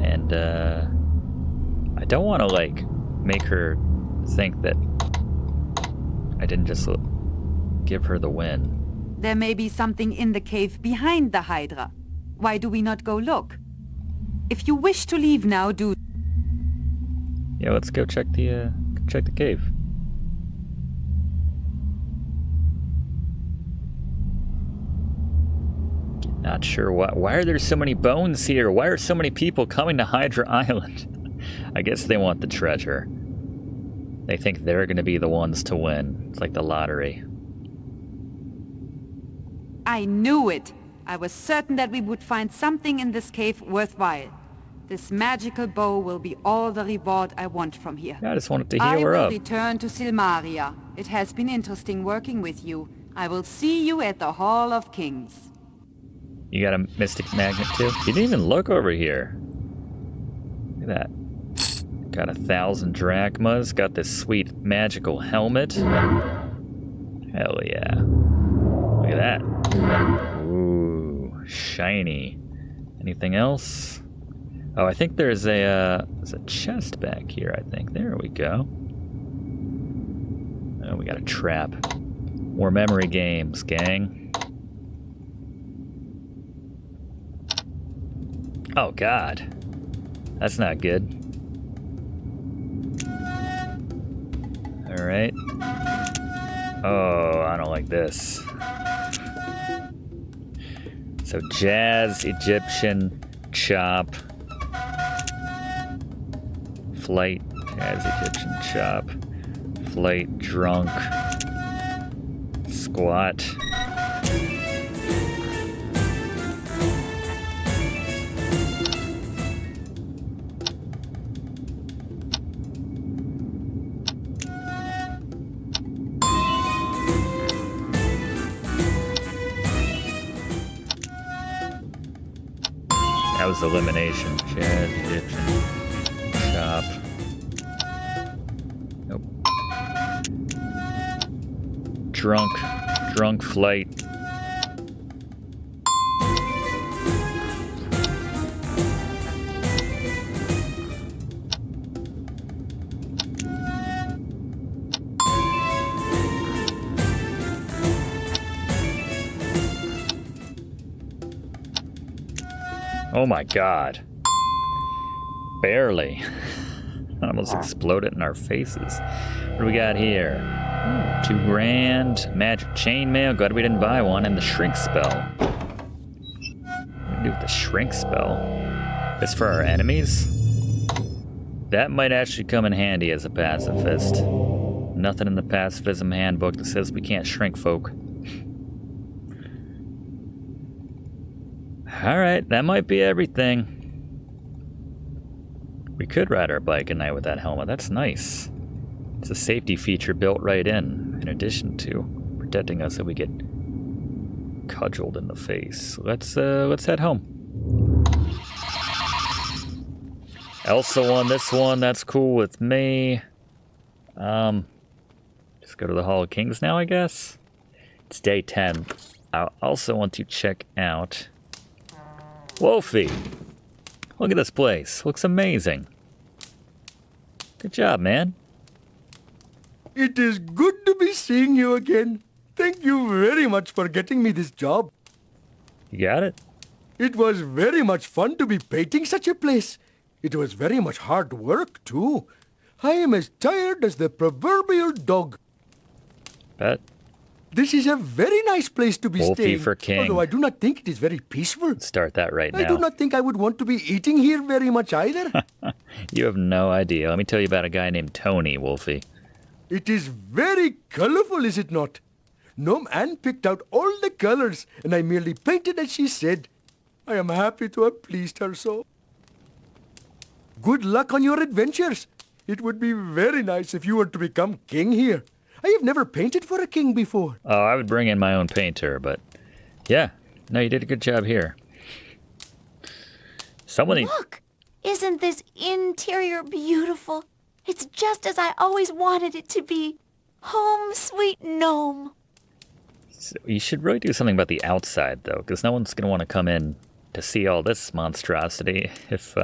And, I don't want to, like, make her think that I didn't just give her the win. There may be something in the cave behind the Hydra. Why do we not go look? If you wish to leave now, do... Yeah, let's go check the cave. Not sure why are there so many bones here? Why are so many people coming to Hydra Island? I guess they want the treasure. They think they're going to be the ones to win. It's like the lottery. I knew it. I was certain that we would find something in this cave worthwhile. This magical bow will be all the reward I want from here. I just wanted to heal I her will up. return to Silmaria. It has been interesting working with you. I will see you at the Hall of Kings. You got a mystic magnet too? You didn't even look over here. Look at that. Got 1,000 drachmas. Got this sweet magical helmet. Hell yeah. Look at that. Ooh, shiny. Anything else? Oh, I think there's a chest back here, I think. There we go. Oh, we got a trap. More memory games, gang. Oh, God. That's not good. Alright. Oh, I don't like this. So, jazz, Egyptian, chop. Flight, jazz, Egyptian, chop. Flight, drunk. Squat. That was elimination. Jazz, Egyptian, chop. Nope. Drunk flight. Oh my God. Barely. Almost exploded in our faces. What do we got here? Ooh, $2,000. Magic chainmail. Glad we didn't buy one. And the shrink spell. What do we do with the shrink spell? It's for our enemies? That might actually come in handy as a pacifist. Nothing in the pacifism handbook that says we can't shrink folk. Alright, that might be everything. We could ride our bike at night with that helmet. That's nice. It's a safety feature built right in addition to protecting us if we get cudgeled in the face. Let's head home. Elsa won this one. That's cool with me. Just go to the Hall of Kings now, I guess. It's day 10. I also want to check out Wolfie. Look at this place. Looks amazing. Good job, man. It is good to be seeing you again. Thank you very much for getting me this job. You got it? It was very much fun to be painting such a place. It was very much hard work, too. I am as tired as the proverbial dog. Bet. This is a very nice place to be Wolfie staying. for king. Although I do not think it is very peaceful. Let's start that right now. I do not think I would want to be eating here very much either. You have no idea. Let me tell you about a guy named Tony, Wolfie. It is very colorful, is it not? Gnome Anne picked out all the colors, and I merely painted as she said. I am happy to have pleased her so. Good luck on your adventures. It would be very nice if you were to become king here. I have never painted for a king before. Oh, I would bring in my own painter, but yeah. No, you did a good job here. Look! Isn't this interior beautiful? It's just as I always wanted it to be. Home, sweet gnome. So you should really do something about the outside, though, because no one's going to want to come in to see all this monstrosity if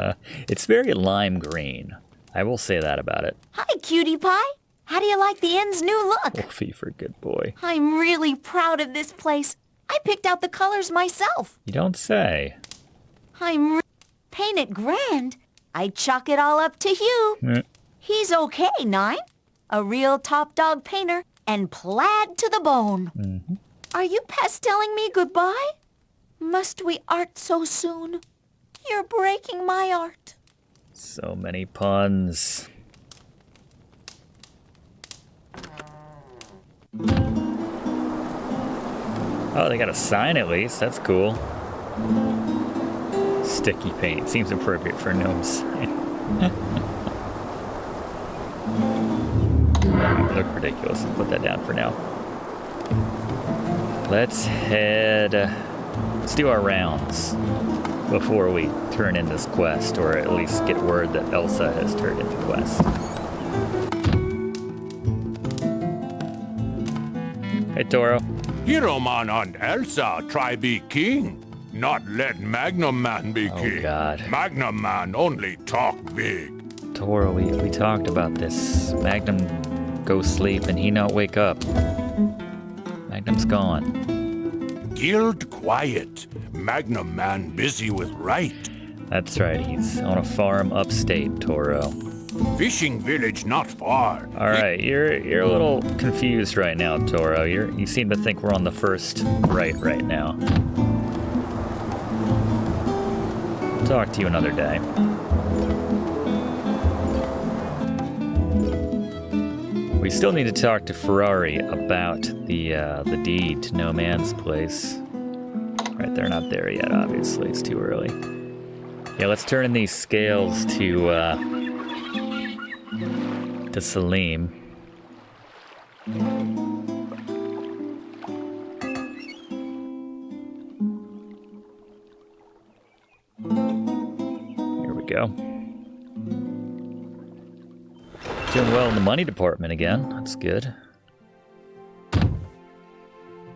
it's very lime green. I will say that about it. Hi, cutie pie. How do you like the inn's new look? Wolfie for good boy. I'm really proud of this place. I picked out the colors myself. You don't say. Paint it grand. I'd chalk it all up to Hugh. He's okay, Nine. A real top dog painter and plaid to the bone. Mm-hmm. Are you pastelling me goodbye? Must we art so soon? You're breaking my art. So many puns. Oh, they got a sign at least. That's cool. sticky paint. Seems appropriate for gnomes. Look ridiculous. I'll put that down for now. Let's head... let's do our rounds before we turn in this quest, or at least get word that Elsa has turned in the quest. Hey, Toro. Hero Man and Elsa try be king, not let Magnum Man be king. Oh, God. Magnum Man only talk big. Toro, we talked about this. Magnum go sleep and he not wake up. Magnum's gone. Guild quiet. Magnum Man busy with Rite. That's right, he's on a farm upstate, Toro. Fishing village not far. Alright, you're a little confused right now, Toro. You seem to think we're on the first right now. I'll talk to you another day. We still need to talk to Ferrari about the deed to No Man's Place. Right, they're not there yet, obviously. It's too early. Yeah, let's turn in these scales to Salim. Here we go. Doing well in the money department again. That's good.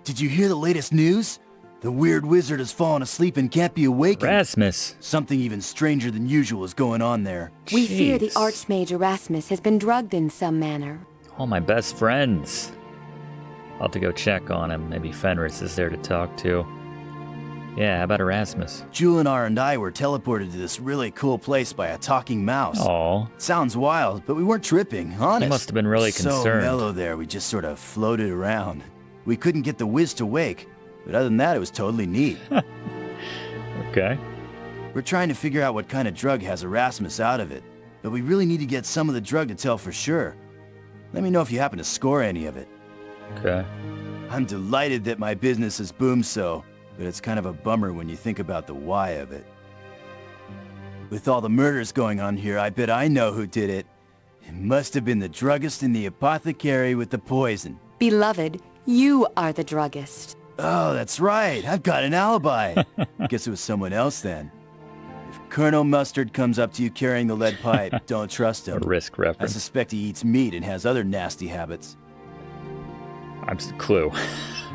Did you hear the latest news? The weird wizard has fallen asleep and can't be awakened. Erasmus. Something even stranger than usual is going on there. We fear the Archmage Arasmus has been drugged in some manner. All my best friends. I'll have to go check on him. Maybe Fenris is there to talk to. Yeah, how about Erasmus? Julinar and I were teleported to this really cool place by a talking mouse. Aw. Sounds wild, but we weren't tripping, honest. He must have been really concerned. So mellow there, we just sort of floated around. We couldn't get the whiz to wake, but other than that, it was totally neat. Okay. We're trying to figure out what kind of drug has Arasmus out of it, but we really need to get some of the drug to tell for sure. Let me know if you happen to score any of it. Okay. I'm delighted that my business has boomed so, but it's kind of a bummer when you think about the why of it. With all the murders going on here, I bet I know who did it. It must have been the druggist and the apothecary with the poison. Beloved, you are the druggist. Oh, that's right. I've got an alibi. Guess it was someone else then. If Colonel Mustard comes up to you carrying the lead pipe, don't trust him. A risk I reference. suspect he eats meat and has other nasty habits. I'm just clue.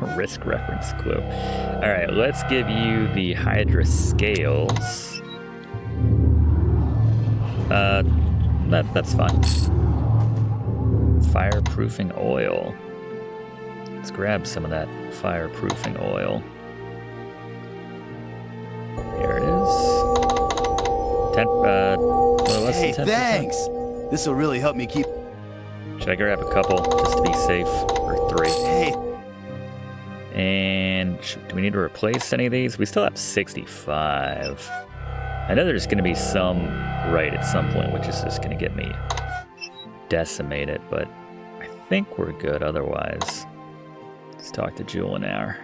A risk reference clue. All right, let's give you the Hydra scales. That's fine. Fireproofing oil. Let's grab some of that fireproofing oil. Here it is. 10, less Hey, than 10%. thanks. This will really help me keep... Should I grab a couple just to be safe? Or 3? Hey. And do we need to replace any of these? We still have 65. I know there's going to be some right at some point, which is just going to get me decimated, but I think we're good otherwise. Let's talk to Julinar.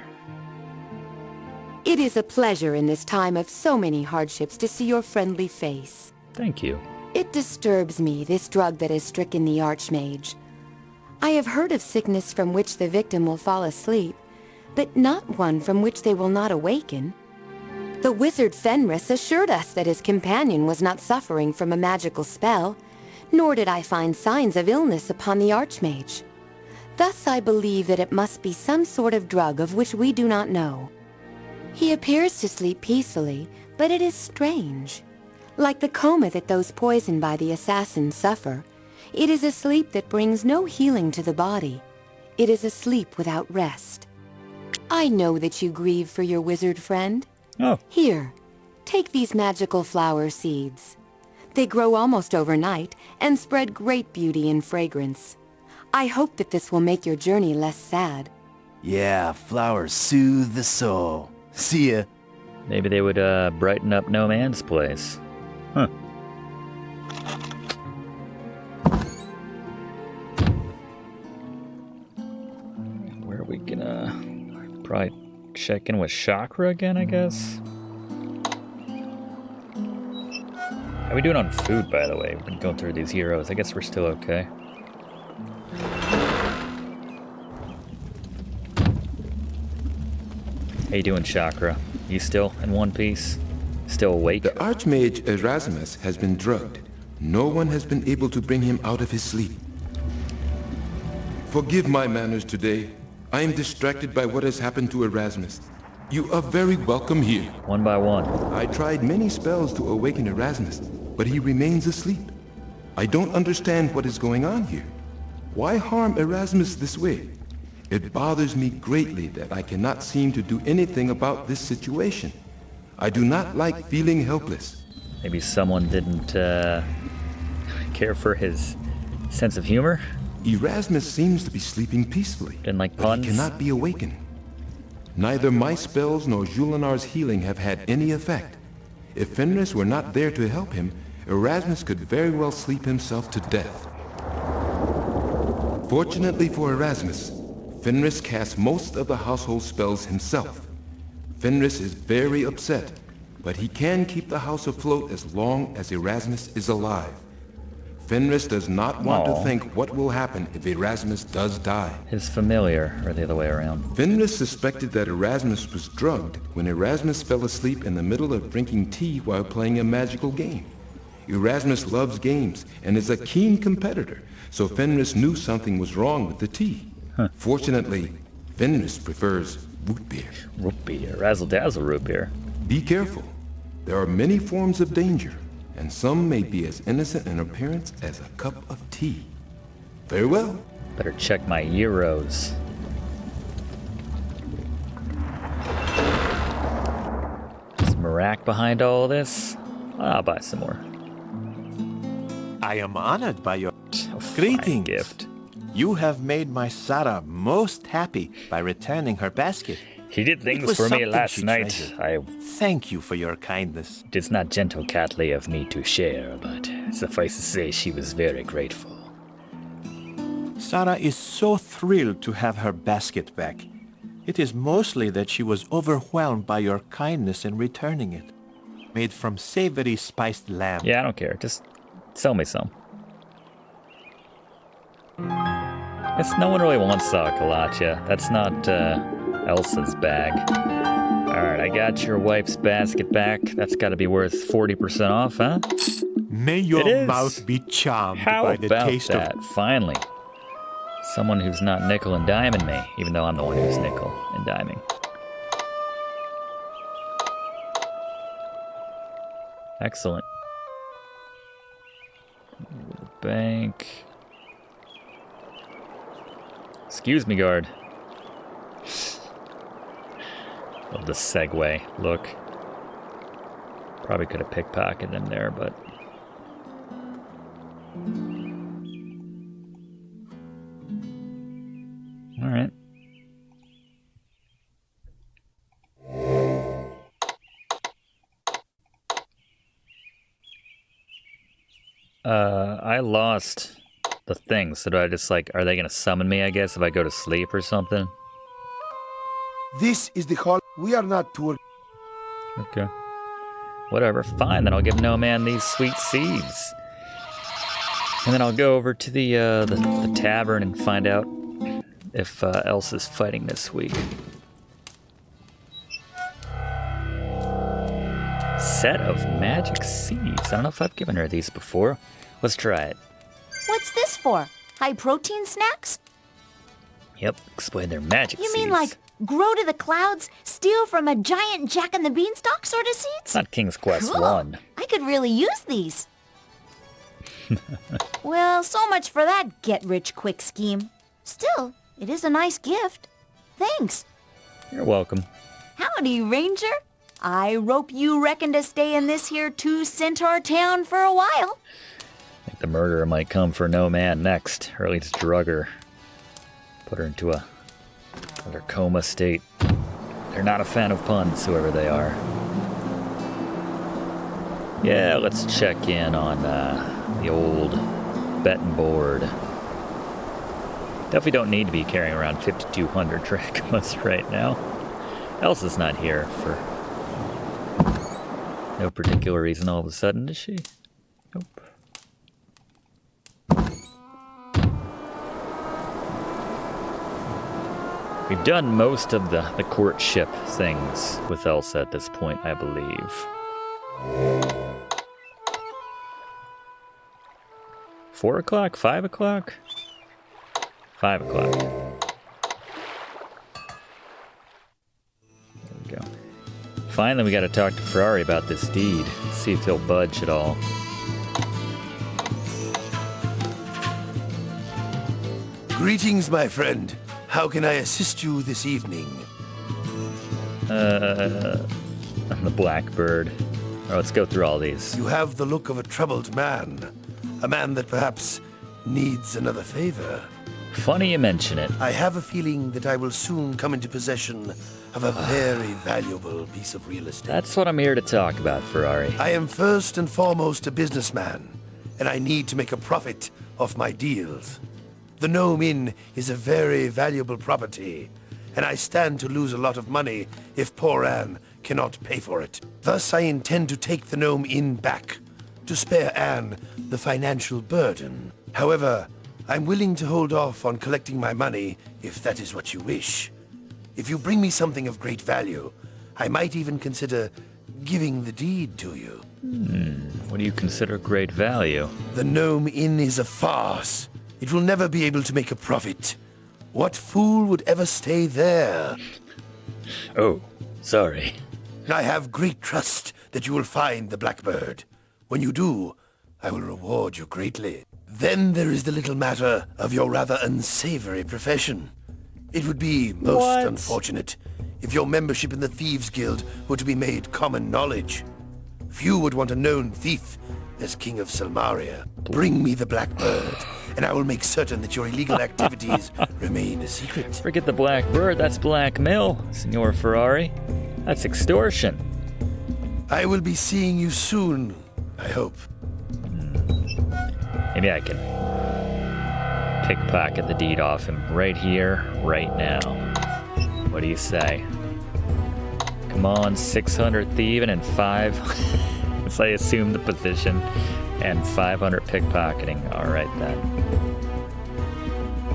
It is a pleasure in this time of so many hardships to see your friendly face. Thank you. It disturbs me, this drug that has stricken the Archmage. I have heard of sickness from which the victim will fall asleep, but not one from which they will not awaken. The wizard Fenris assured us that his companion was not suffering from a magical spell, nor did I find signs of illness upon the Archmage. Thus I believe that it must be some sort of drug of which we do not know. He appears to sleep peacefully, but it is strange. Like the coma that those poisoned by the assassin suffer, it is a sleep that brings no healing to the body. It is a sleep without rest. I know that you grieve for your wizard friend. Oh. Here, take these magical flower seeds. They grow almost overnight and spread great beauty and fragrance. I hope that this will make your journey less sad. Yeah, flowers soothe the soul. See ya. Maybe they would brighten up No Man's Place. Huh. Where are we gonna... Probably check in with Chakra again, I guess? How are we doing on food, by the way? We've been going through these heroes. I guess we're still okay. How you doing, Chakra? You still in one piece? Still awake? The Archmage Erasmus has been drugged. No one has been able to bring him out of his sleep. Forgive my manners today. I am distracted by what has happened to Erasmus. You are very welcome here. One by one. I tried many spells to awaken Erasmus, but he remains asleep. I don't understand what is going on here. Why harm Erasmus this way? It bothers me greatly that I cannot seem to do anything about this situation. I do not like feeling helpless. Maybe someone didn't care for his sense of humor? Erasmus seems to be sleeping peacefully. Didn't like puns? He cannot be awakened. Neither my spells nor Julinar's healing have had any effect. If Fenris were not there to help him, Erasmus could very well sleep himself to death. Fortunately for Erasmus, Fenris casts most of the household spells himself. Fenris is very upset, but he can keep the house afloat as long as Erasmus is alive. Fenris does not want to think what will happen if Erasmus does die. His familiar, or the other way around. Fenris suspected that Erasmus was drugged when Erasmus fell asleep in the middle of drinking tea while playing a magical game. Erasmus loves games and is a keen competitor, so Fenris knew something was wrong with the tea. Fortunately, Fenris prefers root beer. Root beer, razzle-dazzle root beer. Be careful. There are many forms of danger, and some may be as innocent in appearance as a cup of tea. Farewell. Better check my euros. Is Marak behind all this? I'll buy some more. I am honored by your greetings. Gift. You have made my Sarah most happy by returning her basket. He did things for me last night. Thank you for your kindness. It is not gentle catly of me to share, but suffice to say she was very grateful. Sarah is so thrilled to have her basket back. It is mostly that she was overwhelmed by your kindness in returning it. Made from savory spiced lamb. Yeah, I don't care. Just sell me some. Guess no one really wants Kalacha. That's not Elsa's bag. Alright, I got your wife's basket back. That's got to be worth 40% off, huh? May your mouth be charmed by the taste of... How about that? Finally. Someone who's not nickel and diming me, even though I'm the one who's nickel and diming. Excellent. Bank. Excuse me, guard. Love the segue look. Probably could have pickpocketed him there, but... Alright. I lost the thing, so do I just like, are they gonna summon me, I guess, if I go to sleep or something? This is the hall. We are not tour. Okay. Whatever, fine, then I'll give No Man these sweet seeds. And then I'll go over to the tavern and find out if Elsa's fighting this week. Set of magic seeds. I don't know if I've given her these before. Let's try it. What's this for? High protein snacks? Yep, explain their magic seeds. You mean like grow to the clouds, steal from a giant Jack and the Beanstalk sort of seeds? It's not King's Quest Cool. 1. I could really use these. Well, so much for that get-rich-quick scheme. Still, it is a nice gift. Thanks. You're welcome. Howdy, Ranger. I rope you reckon to stay in this here 2-centaur town for a while. I think the murderer might come for No Man next, or at least drug her. Put her into another coma state. They're not a fan of puns, whoever they are. Yeah, let's check in on the old betting board. Definitely don't need to be carrying around 5,200 drachmas right now. Elsa's not here for no particular reason all of a sudden, is she? Nope. We've done most of the courtship things with Elsa at this point, I believe. 4 o'clock? 5 o'clock? 5 o'clock. There we go. Finally, we gotta talk to Ferrari about this deed. See if he'll budge at all. Greetings, my friend. How can I assist you this evening? I'm the Blackbird. Oh, let's go through all these. You have the look of a troubled man. A man that perhaps needs another favor. Funny you mention it. I have a feeling that I will soon come into possession of a very valuable piece of real estate. That's what I'm here to talk about, Ferrari. I am first and foremost a businessman, and I need to make a profit off my deals. The Gnome Inn is a very valuable property, and I stand to lose a lot of money if poor Anne cannot pay for it. Thus, I intend to take the Gnome Inn back, to spare Anne the financial burden. However, I'm willing to hold off on collecting my money if that is what you wish. If you bring me something of great value, I might even consider giving the deed to you. What do you consider great value? The Gnome Inn is a farce. It will never be able to make a profit. What fool would ever stay there? Oh, sorry. I have great trust that you will find the Blackbird. When you do, I will reward you greatly. Then there is the little matter of your rather unsavory profession. It would be most unfortunate if your membership in the Thieves Guild were to be made common knowledge. Few would want a known thief as King of Silmaria. Bring me the Blackbird, and I will make certain that your illegal activities remain a secret. Forget the Blackbird, that's blackmail, Signor Ferrari. That's extortion. I will be seeing you soon, I hope. Maybe I can pickpocket the deed off him right here, right now. What do you say? Come on, 600 thieving and 5... So I assume the position, and 500 pickpocketing. All right, then.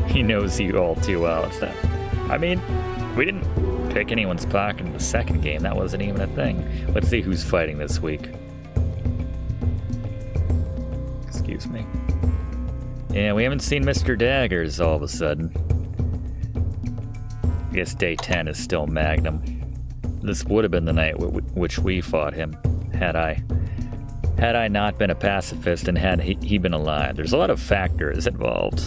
He knows you all too well. It's that. I mean, we didn't pick anyone's pocket in the second game. That wasn't even a thing. Let's see who's fighting this week. Excuse me. Yeah, we haven't seen Mr. Daggers all of a sudden. I guess day 10 is still Magnum. This would have been the night which we fought him, had I not been a pacifist and had he been alive. There's a lot of factors involved.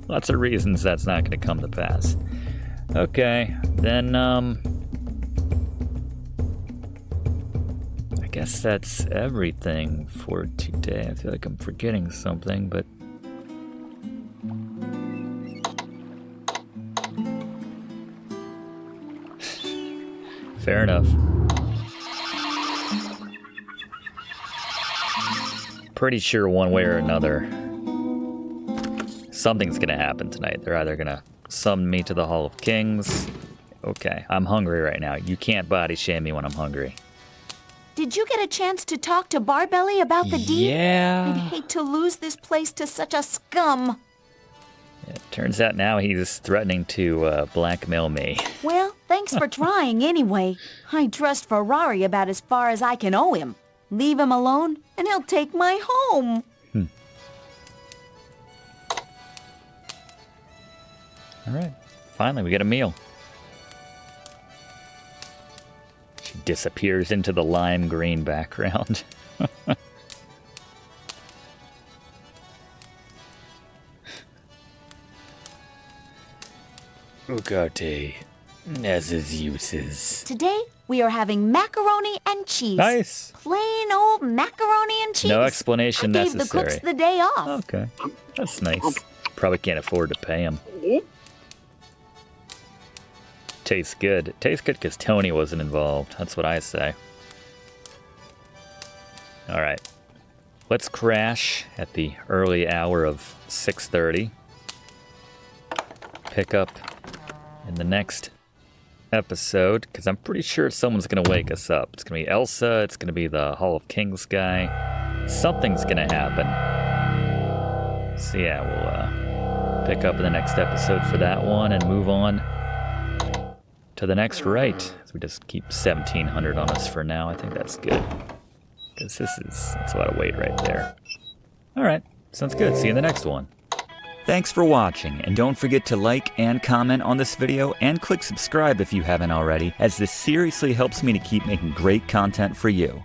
Lots of reasons that's not going to come to pass. Okay, then, I guess that's everything for today. I feel like I'm forgetting something, but... Fair enough. Pretty sure one way or another, something's gonna happen tonight. They're either gonna summon me to the Hall of Kings. Okay, I'm hungry right now. You can't body shame me when I'm hungry. Did you get a chance to talk to Barbelly about the deed? Yeah. I'd hate to lose this place to such a scum. It turns out now he's threatening to blackmail me. Well, thanks for trying anyway. I trust Ferrari about as far as I can owe him. Leave him alone, and he'll take my home. All right, finally we get a meal. She disappears into the lime green background. Ugarte, as his uses. Today, we are having macaroni and cheese. Nice. Plain old macaroni and cheese. No explanation I gave necessary. the cooks the day off. Okay, that's nice. Probably can't afford to pay him. Tastes good. It tastes good because Tony wasn't involved. That's what I say. All right. Let's crash at the early hour of 6:30. Pick up in the next episode, because I'm pretty sure someone's going to wake us up. It's going to be Elsa. It's going to be the Hall of Kings guy. something's gonna happen. So yeah, we'll pick up in the next episode for that one and move on to the next rite. So we just keep 1,700 on us for now. I think that's good. Because that's a lot of weight right there. Alright, sounds good. See you in the next one. Thanks for watching, and don't forget to like and comment on this video, and click subscribe if you haven't already, as this seriously helps me to keep making great content for you.